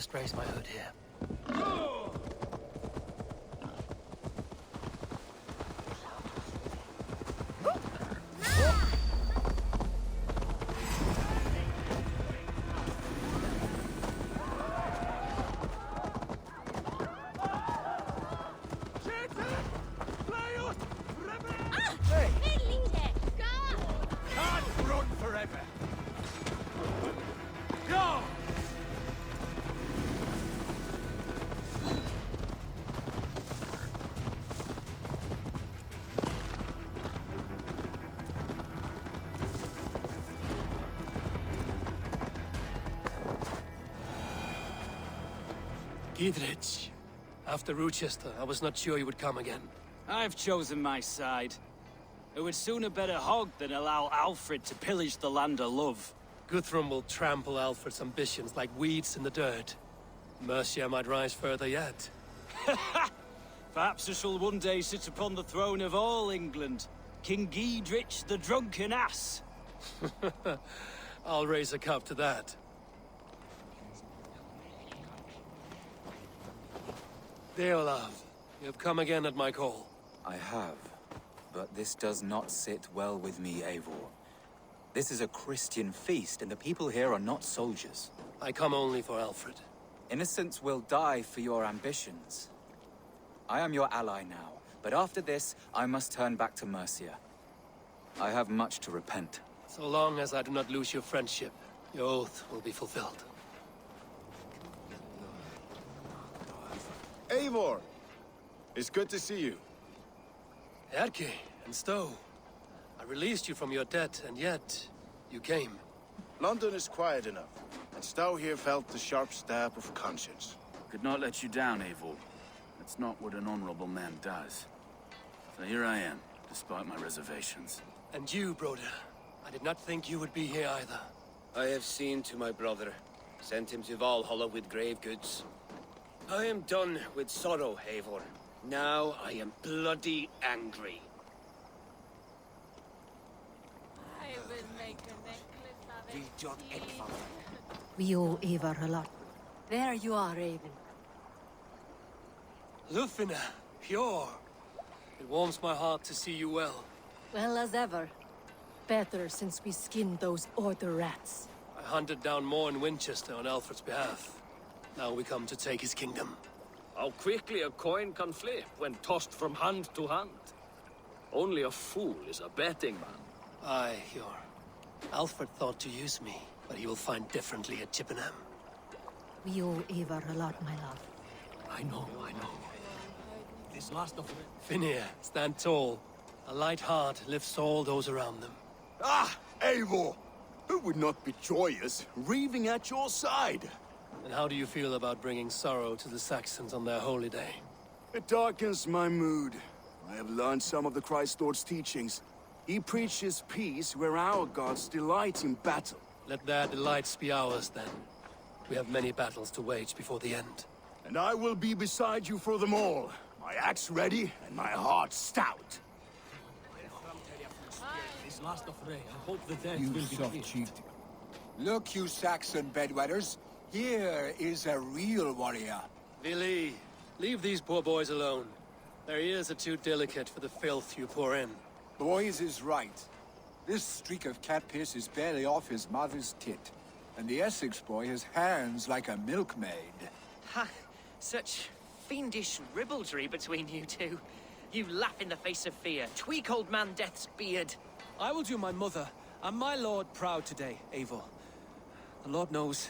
must raise my hood here. Gidrich, after Rochester, I was not sure you would come again. I've chosen my side. It would sooner bet a hog than allow Alfred to pillage the land of love. Guthrum will trample Alfred's ambitions like weeds in the dirt. Mercia might rise further yet. Perhaps I shall one day sit upon the throne of all England. King Giedrich the drunken ass. I'll raise a cup to that. Deolav, you have come again at my call. I have, but this does not sit well with me, Eivor. This is a Christian feast, and the people here are not soldiers. I come only for Alfred. Innocents will die for your ambitions. I am your ally now, but after this, I must turn back to Mercia. I have much to repent. So long as I do not lose your friendship, your oath will be fulfilled. Eivor! It's good to see you. Erke and Stowe. I released you from your debt, and yet you came. London is quiet enough, and Stowe here felt the sharp stab of conscience. Could not let you down, Eivor. That's not what an honorable man does. So here I am, despite my reservations. And you, Broder. I did not think you would be here either. I have seen to my brother. Sent him to Valhalla with grave goods. I am done with sorrow, Eivor. Now I am bloody angry. I will make a necklace of it. We owe Eivor a lot. There you are, Raven. Lufina, pure. It warms my heart to see you well. Well as ever. Better since we skinned those Order rats. I hunted down more in Winchester on Alfred's behalf. Now we come to take his kingdom. How quickly a coin can flip when tossed from hand to hand. Only a fool is a betting man. Aye, Hjor. Alfred thought to use me, but he will find differently at Chippenham. We owe Eivor a lot, my love. I know. This last of Finir, stand tall. A light heart lifts all those around them. Ah, Eivor! Who would not be joyous, raving at your side? And how do you feel about bringing sorrow to the Saxons on their holy day? It darkens my mood. I have learned some of the Christ Lord's teachings. He preaches peace where our gods delight in battle. Let their delights be ours, then. We have many battles to wage before the end. And I will be beside you for them all. My axe ready and my heart stout. This last of Rey, I hope the dead You soft-cheeked. Look, you Saxon bedwetters. Here is a real warrior. Vili, leave these poor boys alone. Their ears are too delicate for the filth you pour in. Boys is right. This streak of cat piss is barely off his mother's tit. And the Essex boy has hands like a milkmaid. Ha! Such fiendish ribaldry between you two. You laugh in the face of fear. Tweak old man Death's beard. I will do my mother and my lord proud today, Eivor. The Lord knows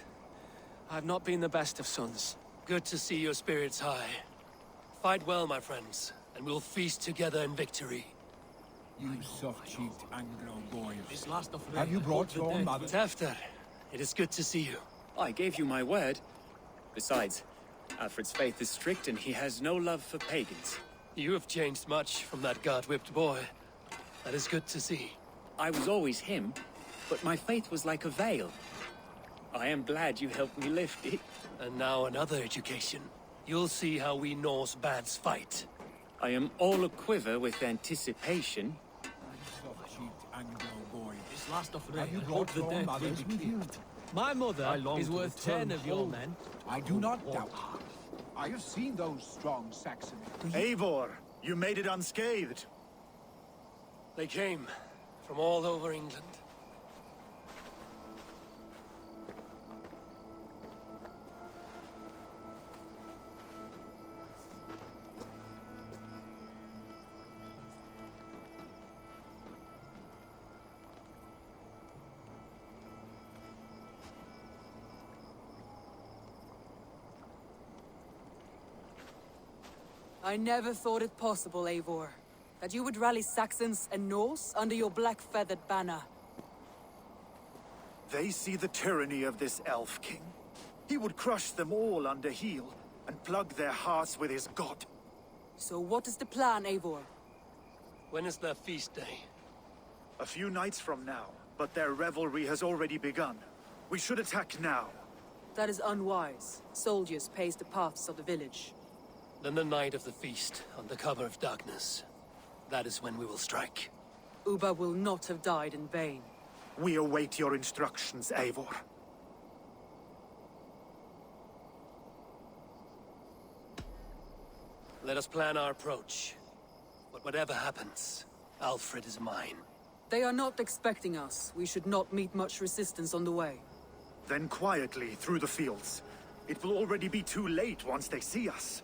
I have not been the best of sons. Good to see your spirits high. Fight well, my friends, and we'll feast together in victory. You soft-cheeked Anglo boys. This last of Have you brought your mother? Tafter, it is good to see you. I gave you my word. Besides, Alfred's faith is strict and he has no love for pagans. You have changed much from that guard-whipped boy. That is good to see. I was always him, but my faith was like a veil. I am glad you helped me lift it. And now another education. You'll see how we Norse bads fight. I am all aquiver with anticipation. Soft-cheeked Anglo boy. This last of Have you brought your mother's with you? My mother is worth 10 of your men. I do not doubt. I have seen those strong Saxons. Eivor, you made it unscathed. They came from all over England. I never thought it possible, Eivor, that you would rally Saxons and Norse under your black-feathered banner. They see the tyranny of this elf king. He would crush them all under heel and plug their hearts with his god. So what is the plan, Eivor? When is their feast day? A few nights from now, but their revelry has already begun. We should attack now. That is unwise. Soldiers pace the paths of the village. Then the night of the feast, under cover of darkness. That is when we will strike. Uba will not have died in vain. We await your instructions, Eivor. Let us plan our approach. But whatever happens, Alfred is mine. They are not expecting us. We should not meet much resistance on the way. Then quietly through the fields. It will already be too late once they see us.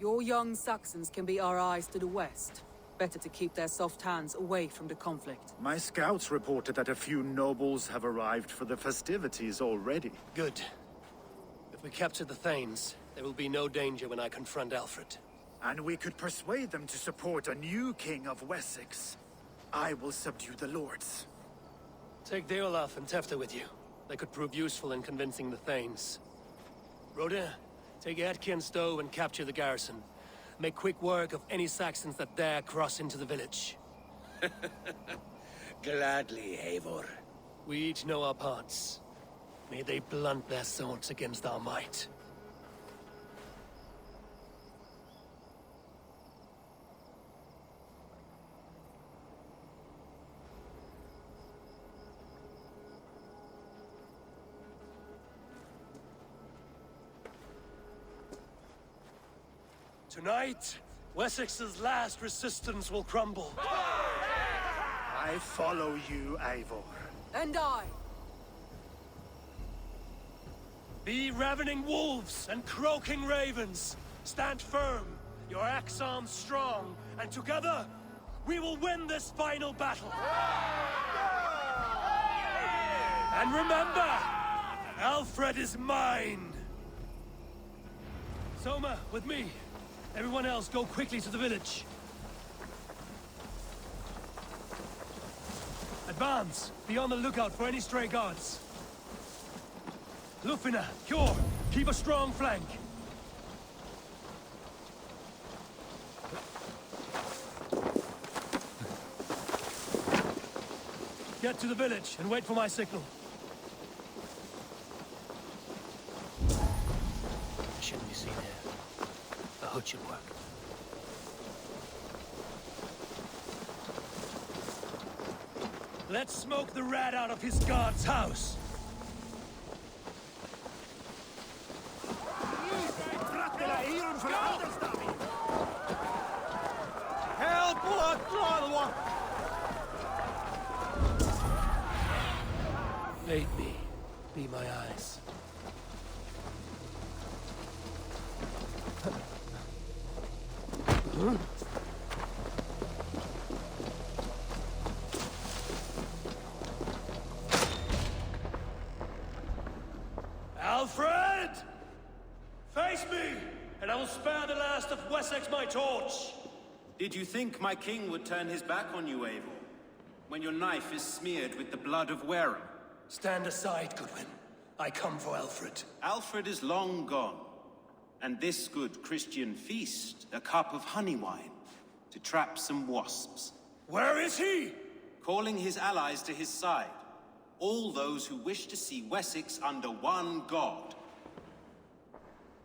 Your young Saxons can be our eyes to the west. Better to keep their soft hands away from the conflict. My scouts reported that a few nobles have arrived for the festivities already. Good. If we capture the Thanes, there will be no danger when I confront Alfred. And we could persuade them to support a new king of Wessex. I will subdue the lords. Take Deolaf and Tefta with you. They could prove useful in convincing the Thanes. Rhoda, take Etki and Stowe and capture the garrison. Make quick work of any Saxons that dare cross into the village. Gladly, Eivor. We each know our parts. May they blunt their swords against our might. Tonight, Wessex's last resistance will crumble. I follow you, Eivor. And I! Be ravening wolves and croaking ravens. Stand firm, your axe arms strong, and together, we will win this final battle. And remember, Alfred is mine. Soma, with me. Everyone else, go quickly to the village. Advance! Be on the lookout for any stray guards. Lufina, Kjor, keep a strong flank. Get to the village and wait for my signal. Shouldn't be seen here. The hood should work. Let's smoke the rat out of his guard's house. Bait me. Be my eyes. Alfred! Face me, and I will spare the last of Wessex my torch! Did you think my king would turn his back on you, Eivor? When your knife is smeared with the blood of Wareham? Stand aside, Goodwin. I come for Alfred. Alfred is long gone. And this good Christian feast, a cup of honey wine, to trap some wasps. Where is he? Calling his allies to his side. All those who wish to see Wessex under one god.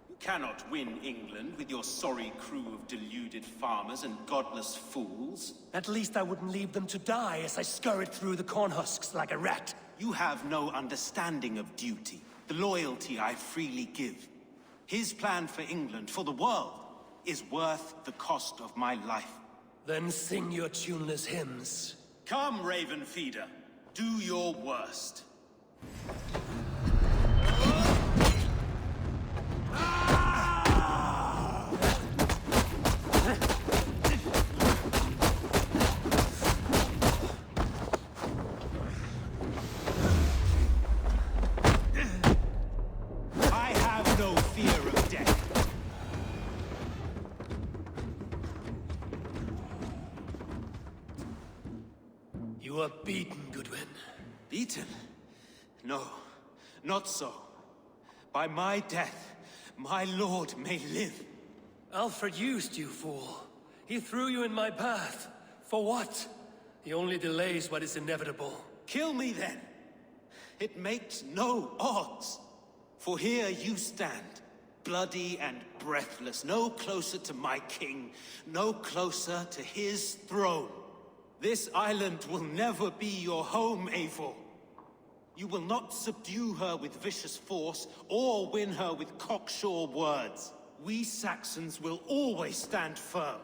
You cannot win England with your sorry crew of deluded farmers and godless fools. At least I wouldn't leave them to die as I scurried through the corn husks like a rat. You have no understanding of duty, the loyalty I freely give. His plan for England, for the world, is worth the cost of my life. Then sing your tuneless hymns. Come, Raven Feeder. Do your worst. I have no fear of death. You are beaten, Goodwin. Beaten? No, not so. By my death, my lord may live. Alfred used you, fool. He threw you in my path. For what? He only delays what is inevitable. Kill me then. It makes no odds. For here you stand, bloody and breathless, no closer to my king, no closer to his throne. This island will never be your home, Eivor. You will not subdue her with vicious force, or win her with cocksure words. We Saxons will always stand firm,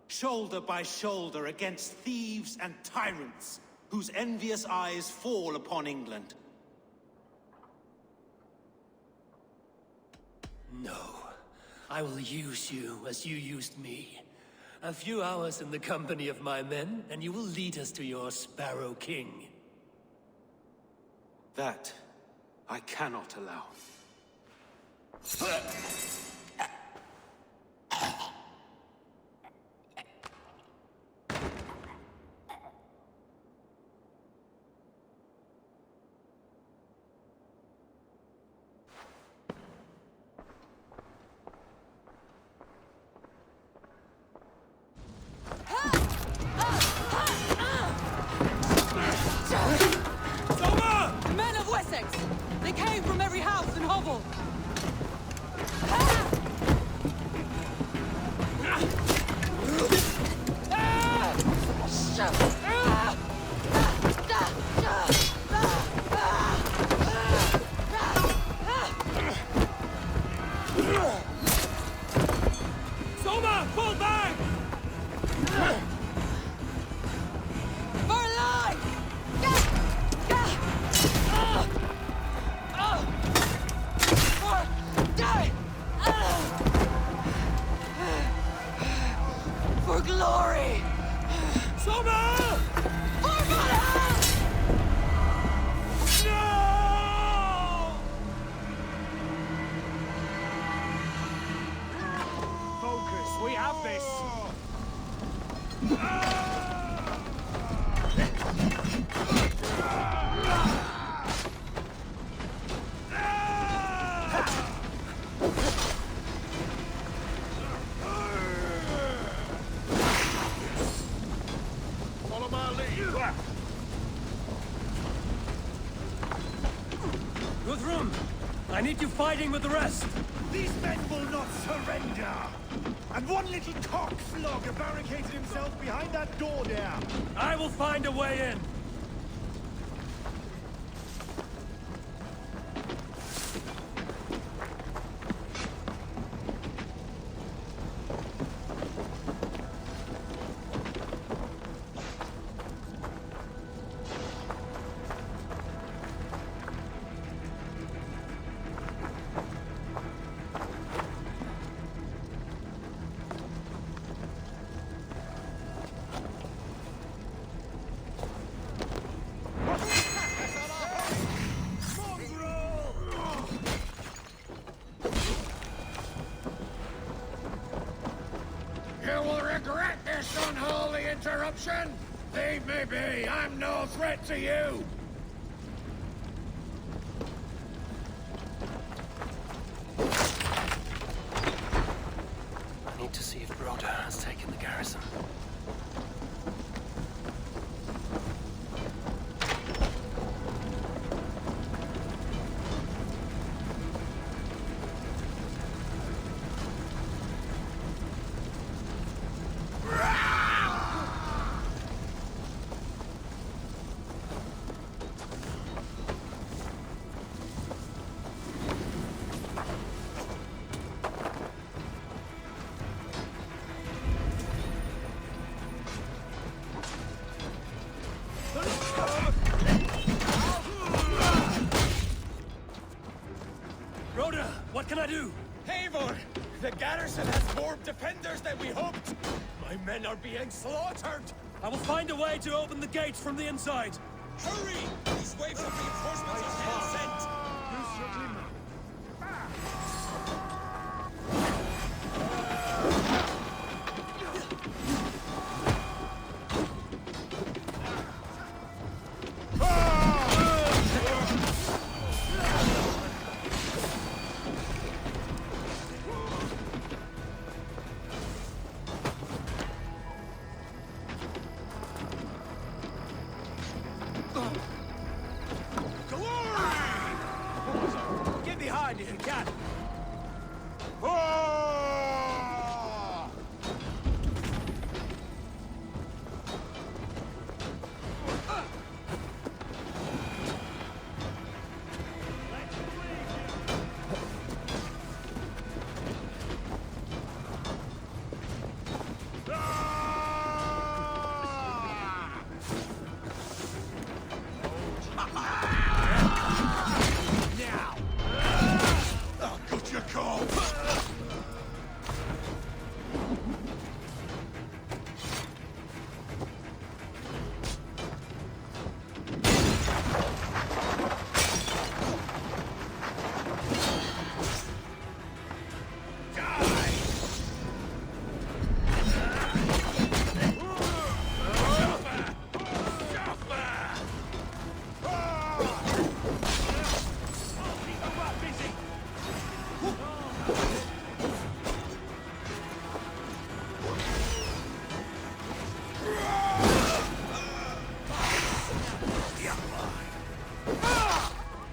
shoulder by shoulder against thieves and tyrants, whose envious eyes fall upon England. No. I will use you as you used me. A few hours in the company of my men, and you will lead us to your Sparrow King. That I cannot allow. Men of Wessex! They came from every house and hovel! Soma, fall back! For life! For glory! Soma! For Valhalla! No! Focus, we have this. Follow my lead. Guthrum, I need you fighting with the rest. These men will not surrender! And one little cockflogger barricaded himself behind that door there! I will find a way in. You will regret this unholy interruption! Leave me be! I'm no threat to you! I need to see if Broder has taken the garrison. garrison has more defenders than we hoped! My men are being slaughtered! I will find a way to open the gates from the inside. Hurry! These waves of reinforcements are hell sent! Get behind if you can!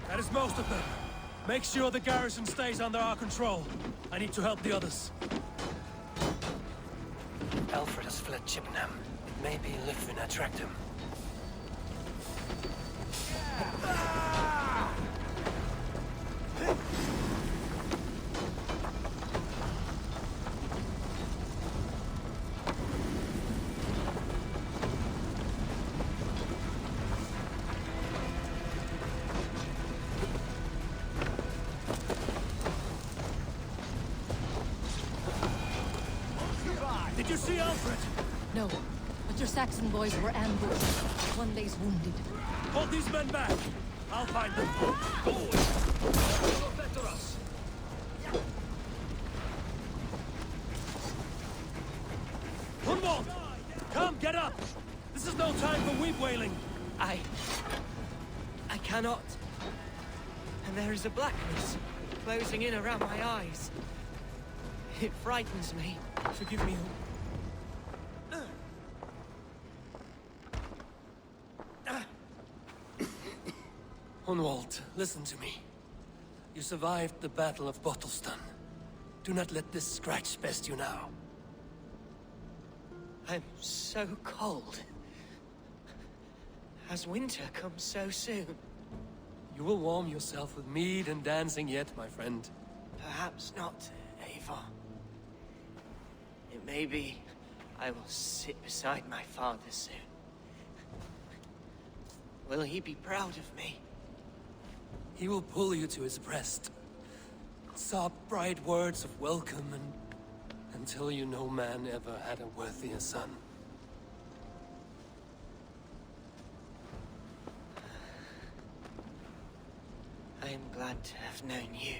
That is most of them. Make sure the garrison stays under our control. I need to help the others. Alfred has fled Chippenham. It may be Lythrin attract him. Did you see Alfred? No, but your Saxon boys were ambushed. One lays wounded. Hold these men back. I'll find them. Hunwald! Come, get up! This is no time for weep wailing. I cannot. And there is a blackness closing in around my eyes. It frightens me. Forgive me. Hunwald, listen to me. You survived the Battle of Bottleston. Do not let this scratch best you now. I'm so cold. Has winter come so soon? You will warm yourself with mead and dancing yet, my friend. Perhaps not, Eivor. It may be I will sit beside my father soon. Will he be proud of me? He will pull you to his breast. Sob bright words of welcome until you no man ever had a worthier son. I am glad to have known you,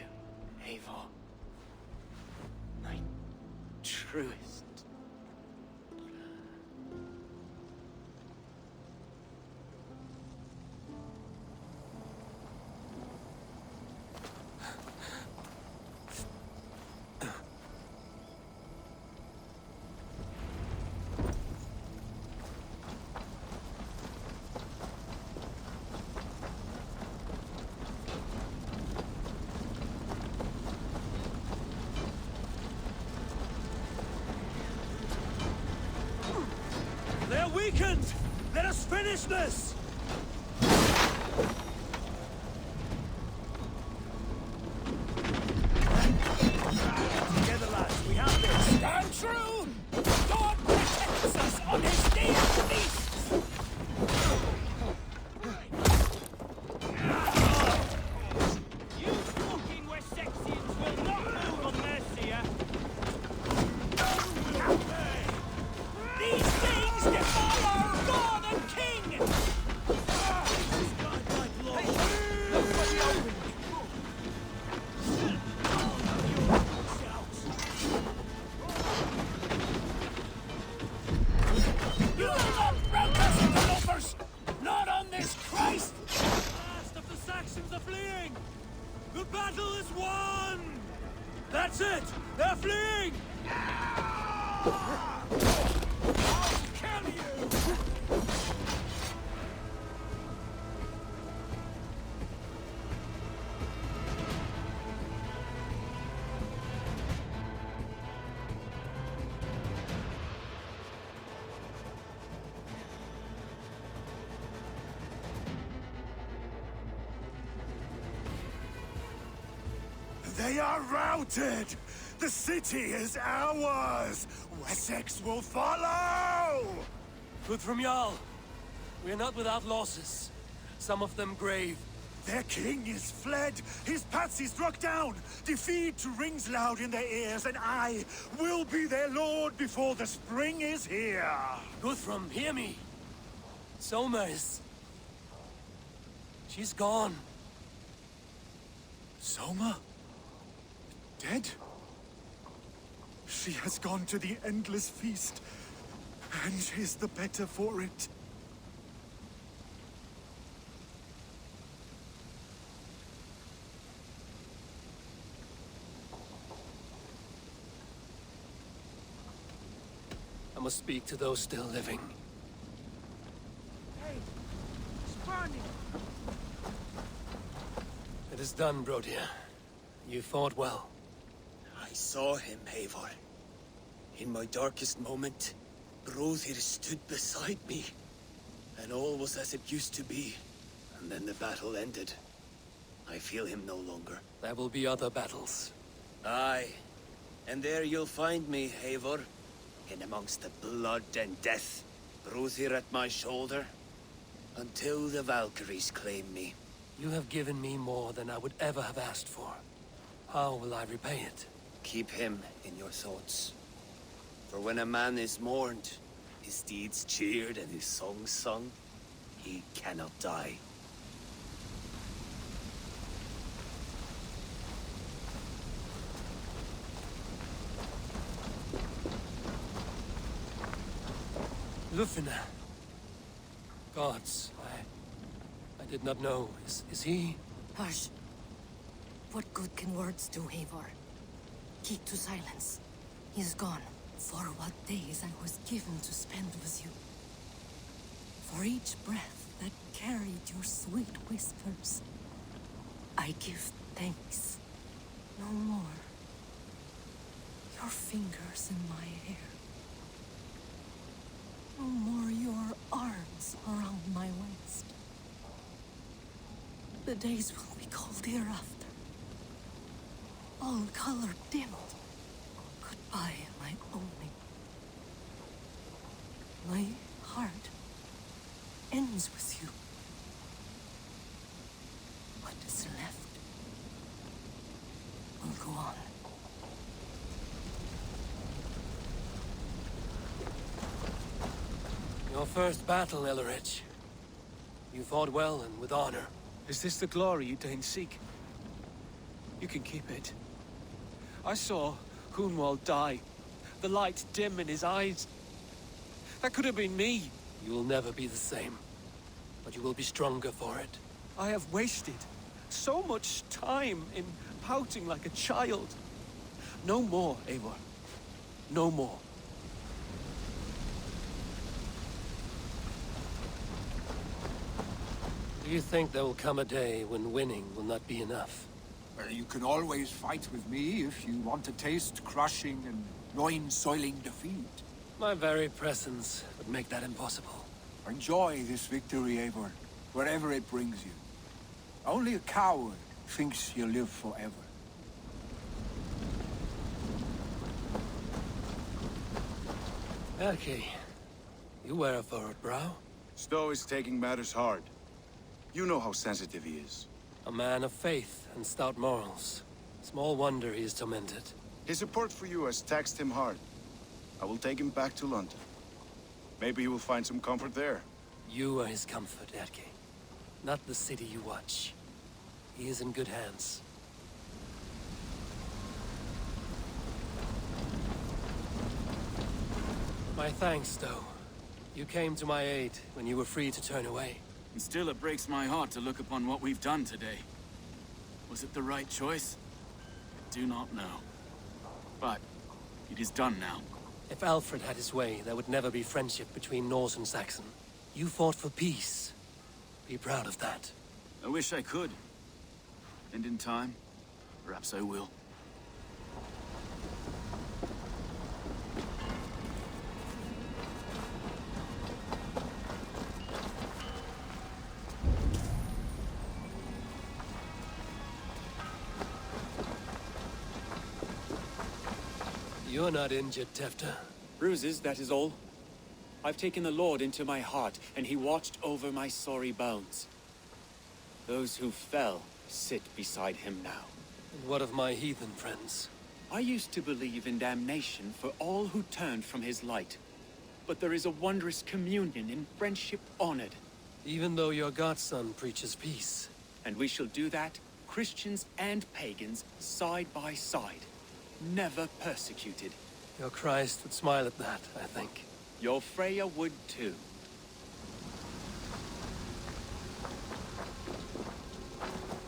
Eivor. My truest. They're weakened! Let us finish this! Together, lads, we have this! Stand true! God protects us on his day of feast! You fucking Wessexians will not move on Mercia! fleeing! I'll kill you! They are routed! The city is ours! Wessex will follow! Good from Jarl. We are not without losses. Some of them grave. Their king is fled! His patsy struck down! Defeat rings loud in their ears, and I will be their lord before the spring is here! Guthrum, hear me. Soma is... She's gone. Soma? Dead? She has gone to the endless feast, and is the better for it. I must speak to those still living. Hey, it's burning. It is done, Brodir. You fought well. I saw him, Eivor. In my darkest moment, Brodir stood beside me. And all was as it used to be. And then the battle ended. I feel him no longer. There will be other battles. Aye. And there you'll find me, Eivor. In amongst the blood and death. Brodir at my shoulder. Until the Valkyries claim me. You have given me more than I would ever have asked for. How will I repay it? Keep him in your thoughts. For when a man is mourned, his deeds cheered and his songs sung, he cannot die. Lufina. Gods, I did not know. Is he? Hush. What good can words do, Eivor? Keep to silence. He is gone. For what days I was given to spend with you. For each breath that carried your sweet whispers. I give thanks. No more. Your fingers in my hair. No more your arms around my waist. The days will be cold hereafter. All color dimmed. Goodbye, my only. My heart ends with you. What is left will go on. Your first battle, Ellerich. You fought well and with honor. Is this the glory you deign seek? You can keep it. I saw Hunwald die. The light dim in his eyes. That could have been me. You will never be the same. But you will be stronger for it. I have wasted so much time in pouting like a child. No more, Eivor. No more. Do you think there will come a day when winning will not be enough? Well, you can always fight with me if you want to taste crushing and loin-soiling defeat. My very presence would make that impossible. Enjoy this victory, Eivor, wherever it brings you. Only a coward thinks he'll live forever. Erki, you wear a furrowed brow. Stowe is taking matters hard. You know how sensitive he is. A man of faith and stout morals. Small wonder he is tormented. His support for you has taxed him hard. I will take him back to London. Maybe he will find some comfort there. You are his comfort, Erki. Not the city you watch. He is in good hands. My thanks, Stowe. You came to my aid when you were free to turn away. And still it breaks my heart to look upon what we've done today. Was it the right choice? I do not know. But It is done now. If Alfred had his way, there would never be friendship between Norse and Saxon. You fought for peace. Be proud of that. I wish I could. And in time, perhaps I will. You're not injured, Tefta. Bruises, that is all. I've taken the Lord into my heart, and he watched over my sorry bones. Those who fell sit beside him now. And what of my heathen friends? I used to believe in damnation for all who turned from his light. But there is a wondrous communion in friendship honored. Even though your godson preaches peace. And we shall do that, Christians and pagans, side by side. Never persecuted. Your Christ would smile at that, I think. Your Freya would too.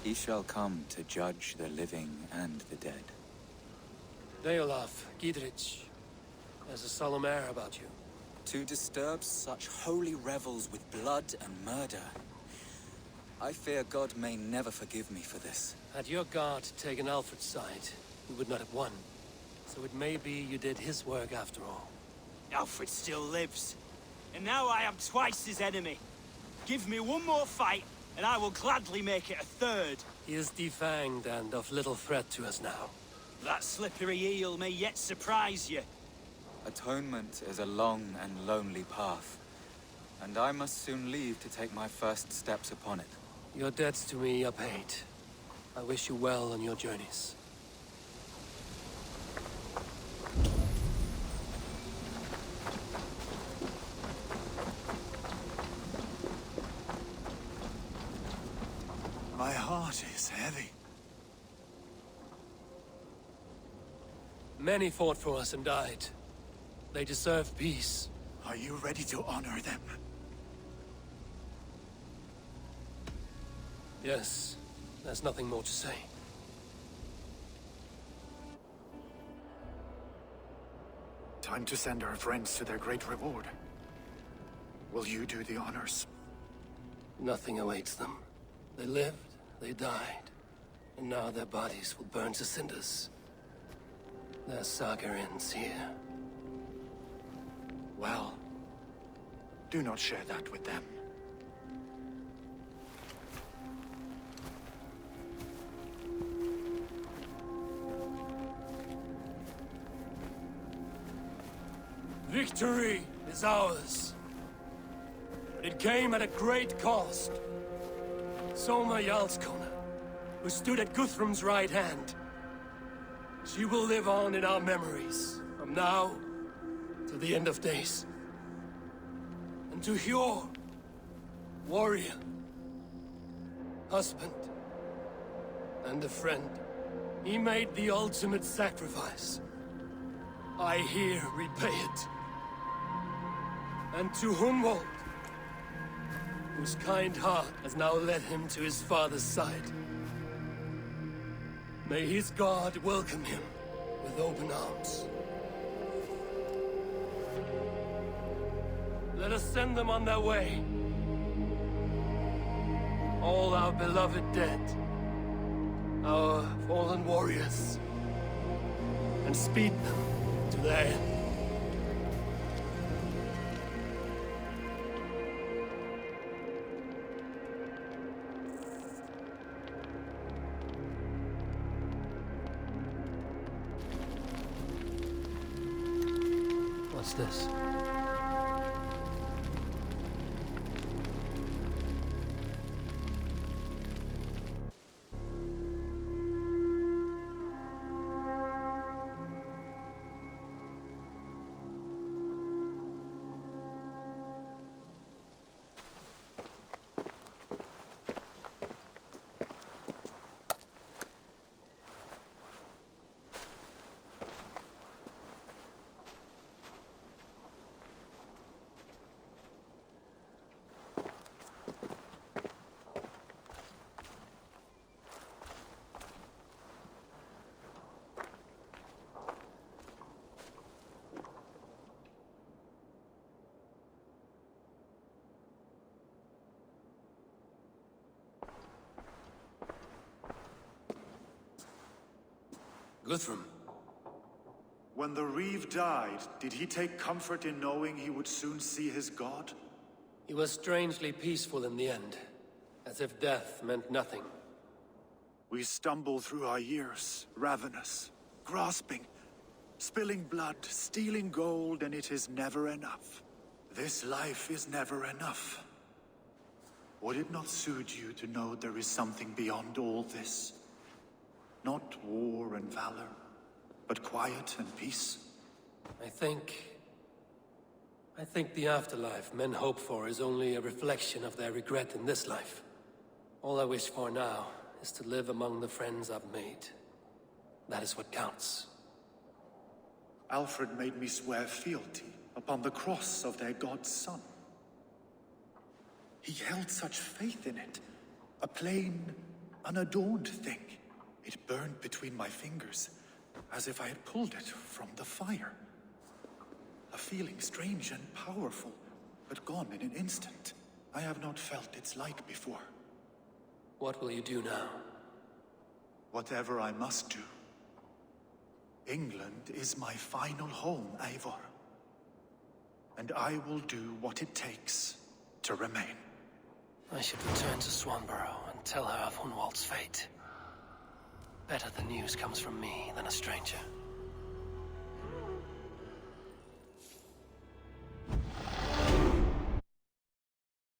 He shall come to judge the living and the dead. Deolaf, Gidrich, there's a solemn air about you. To disturb such holy revels with blood and murder. I fear God may never forgive me for this. Had your guard taken Alfred's side, we would not have won. So it may be you did his work after all. Alfred still lives. And now I am twice his enemy. Give me one more fight, and I will gladly make it a third. He is defanged and of little threat to us now. That slippery eel may yet surprise you. Atonement is a long and lonely path, and I must soon leave to take my first steps upon it. Your debts to me are paid. I wish you well on your journeys. My heart is heavy. Many fought for us and died. They deserve peace. Are you ready to honor them? Yes, there's nothing more to say. Time to send our friends to their great reward. Will you do the honors? Nothing awaits them. They lived, they died, and now their bodies will burn to cinders. Their saga ends here. Well, do not share that with them. Victory is ours. But it came at a great cost. Soma Jarlskona, who stood at Guthrum's right hand. She will live on in our memories, from now to the end of days. And to Hjor, warrior, husband, and a friend, he made the ultimate sacrifice. I here repay it. And to Hunwald, whose kind heart has now led him to his father's side. May his God welcome him with open arms. Let us send them on their way. All our beloved dead, our fallen warriors, and speed them to their end. What's this? Guthrum. When the Reeve died, did he take comfort in knowing he would soon see his god? He was strangely peaceful in the end, as if death meant nothing. We stumble through our years, ravenous, grasping, spilling blood, stealing gold, and it is never enough. This life is never enough. Would it not suit you to know there is something beyond all this? Not war and valor, but quiet and peace? I think the afterlife men hope for is only a reflection of their regret in this life. All I wish for now is to live among the friends I've made. That is what counts. Alfred made me swear fealty upon the cross of their god's son. He held such faith in it, a plain, unadorned thing. It burned between my fingers, as if I had pulled it from the fire. A feeling strange and powerful, but gone in an instant. I have not felt its like before. What will you do now? Whatever I must do. England is my final home, Eivor. And I will do what it takes to remain. I should return to Swanborough and tell her of Hunwald's fate. Better the news comes from me than a stranger.